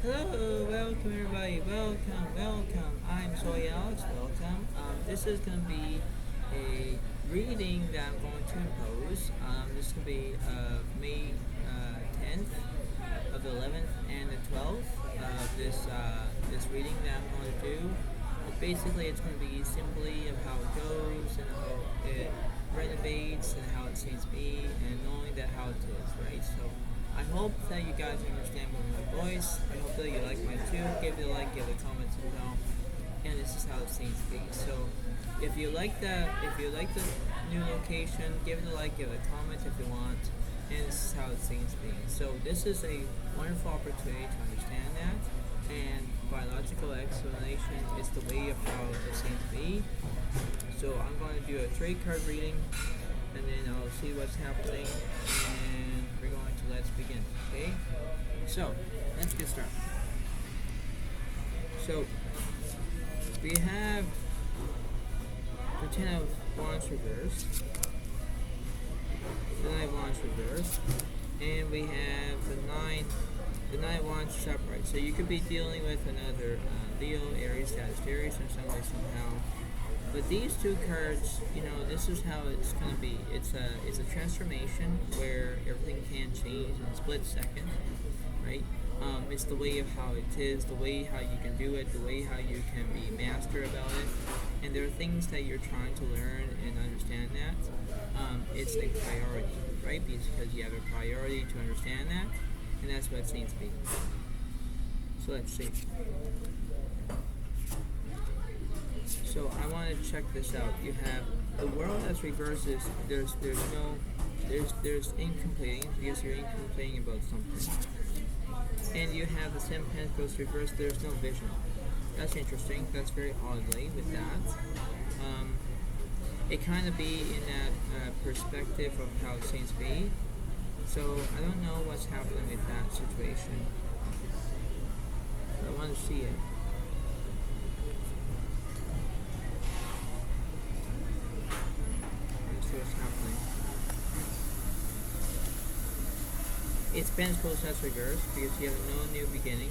Hello, welcome everybody, welcome. I'm Soy Alex, welcome. This is going to be a reading that I'm going to impose. This is going to be May 10th of the 11th and the 12th of this reading that I'm going to do. Basically, it's going to be simply of how it goes and how it renovates and how it seems to be and knowing that how it is, right? So I hope that you guys understand my voice. I hope that you like mine too. Give it a like, give it a comment, you know. And this is how it seems to be. So if you like the new location, give it a like, give it a comment if you want. And this is how it seems to be. So this is a wonderful opportunity to understand that. And biological explanation is the way of how it seems to be. So I'm going to do a 3-card reading, and then I'll see what's happening, and we're going to let's begin. Okay? So let's get started. So we have the Ten of Wands reversed, the Nine of Wands reversed, and we have the Nine of Wands is upright. So you could be dealing with another Leo, Aries, Sagittarius in some way somehow. But these two cards, you know, this is how it's going to be. It's a transformation where everything can change in a split second, right? It's the way of how it is, the way how you can do it, the way how you can be master about it. And there are things that you're trying to learn and understand that. It's a priority, right? Because you have a priority to understand that, and that's what it seems to be. So let's see. So I want to check this out. You have the world that's reversed. There's incompleting because you're incompleting about something. And you have the Seven Pentacles reversed. There's no vision. That's interesting. That's very oddly with that. It kind of be in that perspective of how it seems to be. So I don't know what's happening with that situation. But I want to see it. What's happening. It's Pentacles that's reversed because you have no new beginning,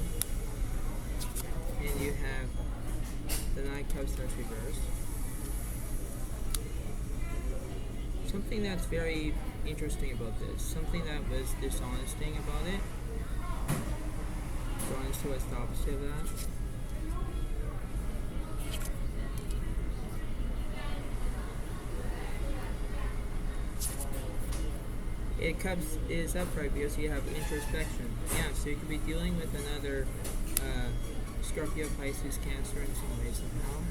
and you have the Nine of Cups that's reversed. Something that's very interesting about this, something that was dishonesting about it. Dishonesty was the opposite of that. It comes is upright because you have introspection. Yeah, so you could be dealing with another Scorpio, Pisces, Cancer in some way somehow.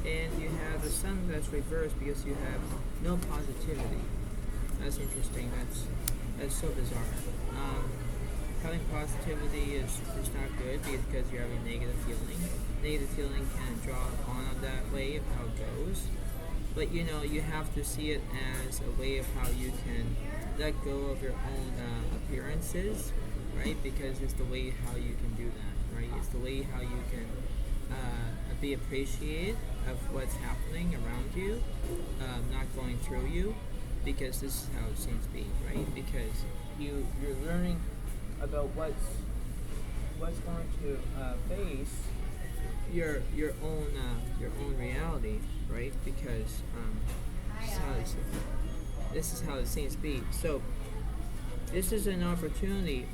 And you have the Sun that's reversed because you have no positivity. That's interesting. That's so bizarre. Having positivity is not good because you're having negative feeling. Negative feeling can draw on that way of how it goes. But you know, you have to see it as a way of how you can let go of your own appearances, right? Because it's the way how you can do that, right? It's the way how you can be appreciated of what's happening around you, not going through you, because this is how it seems to be, right? Because you're learning about what's going to face your own reality, right? Because this is how it seems to be. So this is an opportunity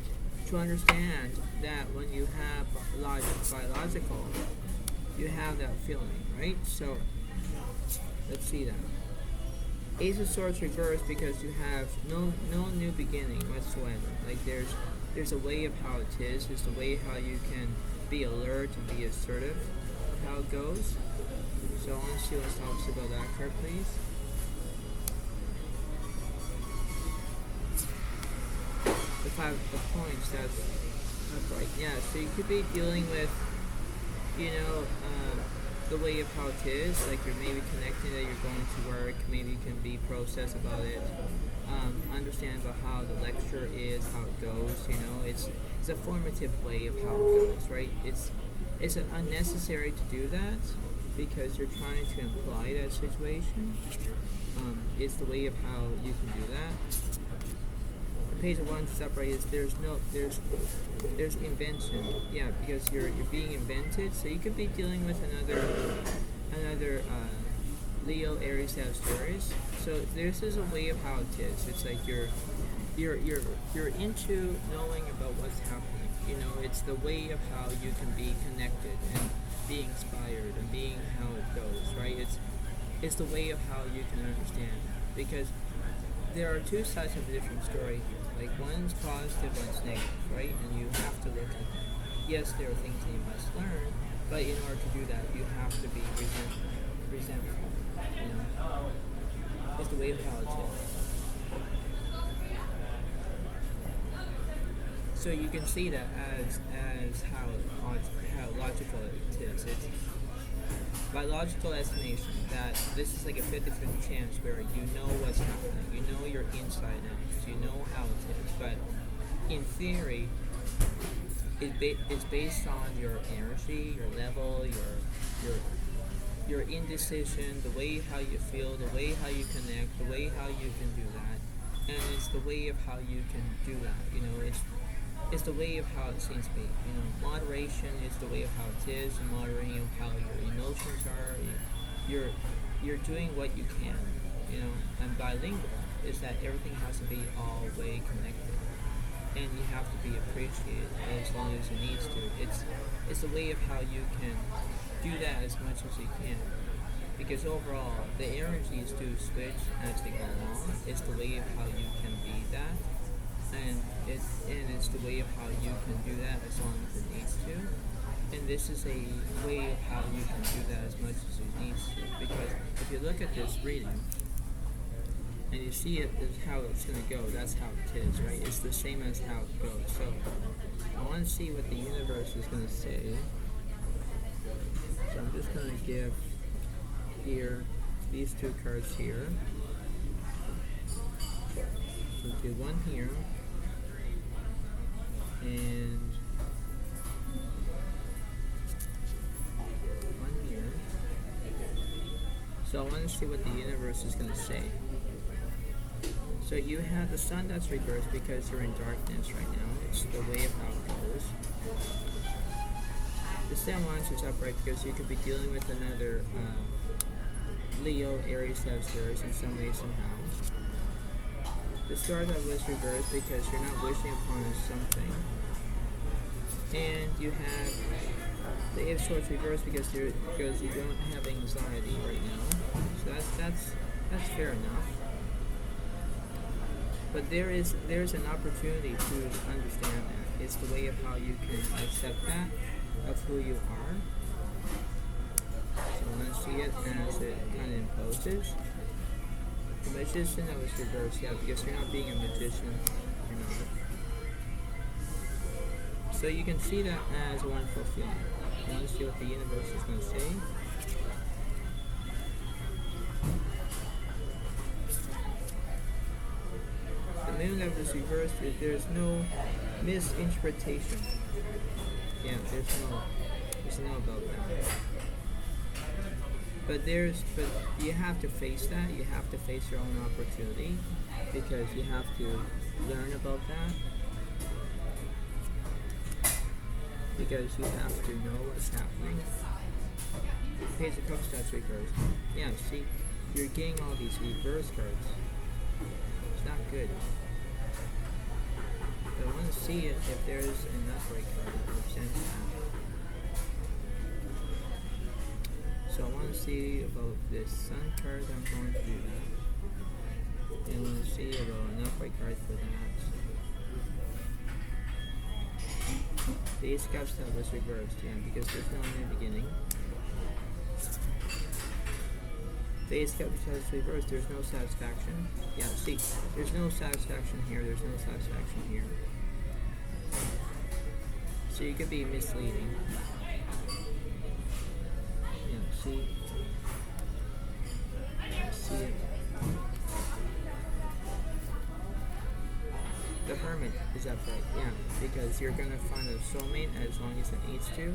to understand that when you have biological, you have that feeling, right? So let's see that. Ace of Swords reversed because you have no new beginning whatsoever. Like there's a way of how it is. There's a way how you can be alert and be assertive of how it goes. So I want to see what talks about that card, please. The Five of Coins, that's upright. Yeah, so you could be dealing with, you know, the way of how it is. Like you're maybe connecting that you're going to work. Maybe you can be process about it. Understand about how the lecture is, how it goes. You know, it's a formative way of how it goes, right? It's unnecessary to do that because you're trying to imply that situation. It's the way of how you can do that. Page of Wands is upright. Is there's invention. Yeah, because you're being invented. So you could be dealing with another Leo, Aries, Sagittarius. So this is a way of how it is. It's like you're into knowing about what's happening. You know, it's the way of how you can be connected and be inspired and being how it goes, right? It's the way of how you can understand, because there are two sides of a different story. Like one's positive, one's negative, right? And you have to look at that. Yes, there are things that you must learn, but in order to do that, you have to be resentful. You know, it's the way of how it is. So you can see that as how logical it is. It's by logical estimation that this is like a 50-50 chance where you know what's happening, you know your inside out, you know how it is. But in theory, it's based on your energy, your level, your indecision, the way how you feel, the way how you connect, the way how you can do that, and it's the way of how you can do that. You know, it's the way of how it seems to be. You know, moderation is the way of how it is, and moderating of how your emotions are. You're doing what you can. You know, and bilingual is that everything has to be all way connected, and you have to be appreciated as long as it needs to. It's the way of how you can do that as much as you can, because overall the energies do switch as they go along. It's the way of how you can be that. And it's the way of how you can do that as long as it needs to. And this is a way of how you can do that as much as it needs to. Because if you look at this reading and you see it as how it's going to go, that's how it is, right? It's the same as how it goes. So I want to see what the universe is going to say. So I'm just going to give here these two cards here. So do one here. And one here. So I want to see what the universe is going to say. So you have the sun that's reversed because you're in darkness right now. It's the way of how it goes. The San Juan's is upright because you could be dealing with another Leo, Aries, Sagittarius in some way, somehow. The Star that was reversed because you're not wishing upon something. And you have the Eight of Swords reversed because you don't have anxiety right now. So that's fair enough. But there's an opportunity to understand that. It's the way of how you can accept that, of who you are. So I want to see it as it kind of imposes. The Magician that was reversed, yeah, because you're not being a magician, you're not. So you can see that as a wonderful feeling. I want to see what the universe is going to say. The Moon that was reversed, there's no misinterpretation. Yeah, there's no about that. But you have to face that. You have to face your own opportunity, because you have to learn about that. Because you have to know what's happening. Page of Cups that's reversed. Yeah, see, you're getting all these reverse cards. It's not good. But I want to see it if there's an upright card that represents that. So I want to see about this Sun card. I'm going to do that. And I want to see about an upright card for that. The Ace of Cups that was reversed, yeah, because there's no in the beginning. The Ace of Cups that was reversed, there's no satisfaction. Yeah, see, there's no satisfaction here, there's no satisfaction here. So you could be misleading. Yeah, see it. The Hermit is upright, yeah, because you're going to find a soulmate as long as it needs to.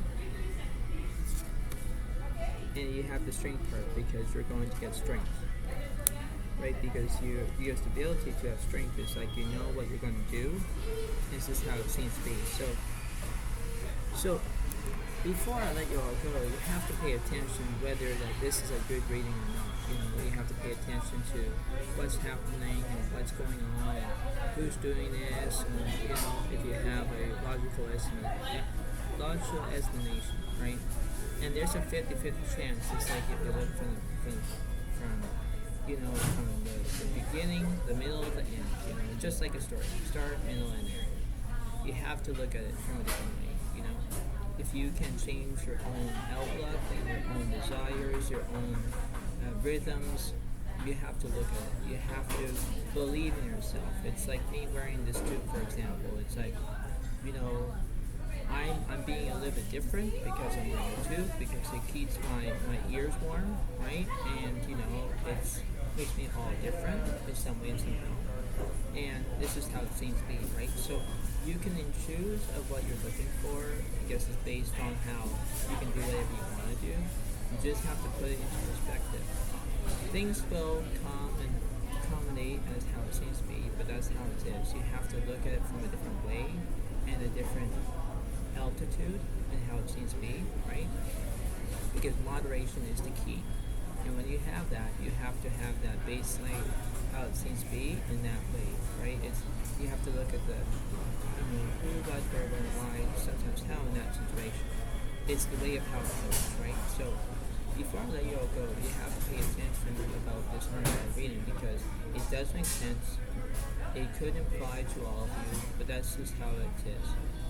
And you have the Strength card because you're going to get strength. right? Because you have stability to have strength. It's like you know what you're going to do. This is how it seems to be. So before I let you all go, you have to pay attention whether like this is a good reading or not. You have to pay attention to what's happening and what's going on and who's doing this. And, if you have a logical estimation, right? And there's a 50-50 chance. It's like if you look from the beginning, the middle, the end. Just like a story, start, middle, and end. You have to look at it from a different way. If you can change your own outlook and your own desires, your own rhythms, you have to look at it. You have to believe in yourself. It's like me wearing this tube, for example. It's like, I'm being a little bit different because I'm wearing a tube, because it keeps my ears warm, right? And it makes me all different in some way and somehow. And this is how it seems to be, right? So you can choose of what you're looking for. I guess it's based on how you can do whatever you want to do. You just have to put it into perspective. Things will come and accommodate as how it seems to be, but that's how it is. You have to look at it from a different way and a different altitude and how it seems to be, right? Because moderation is the key. And when you have that, you have to have that baseline, how it seems to be in that way, right? You have to look at the who, what, where, when, why, sometimes how in that situation. It's the way of how it goes, right? So before I let you all go, you have to pay attention about this reading, because it does make sense. It could imply to all of you, but that's just how it is.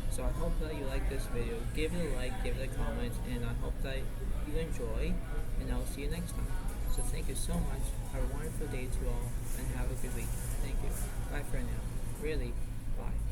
So I hope that you like this video. Give it a like, give it a comment, and I hope that you enjoy, and I'll see you next time. So thank you so much. Have a wonderful day to all, and have a good week. Thank you. Bye for now. Really, bye.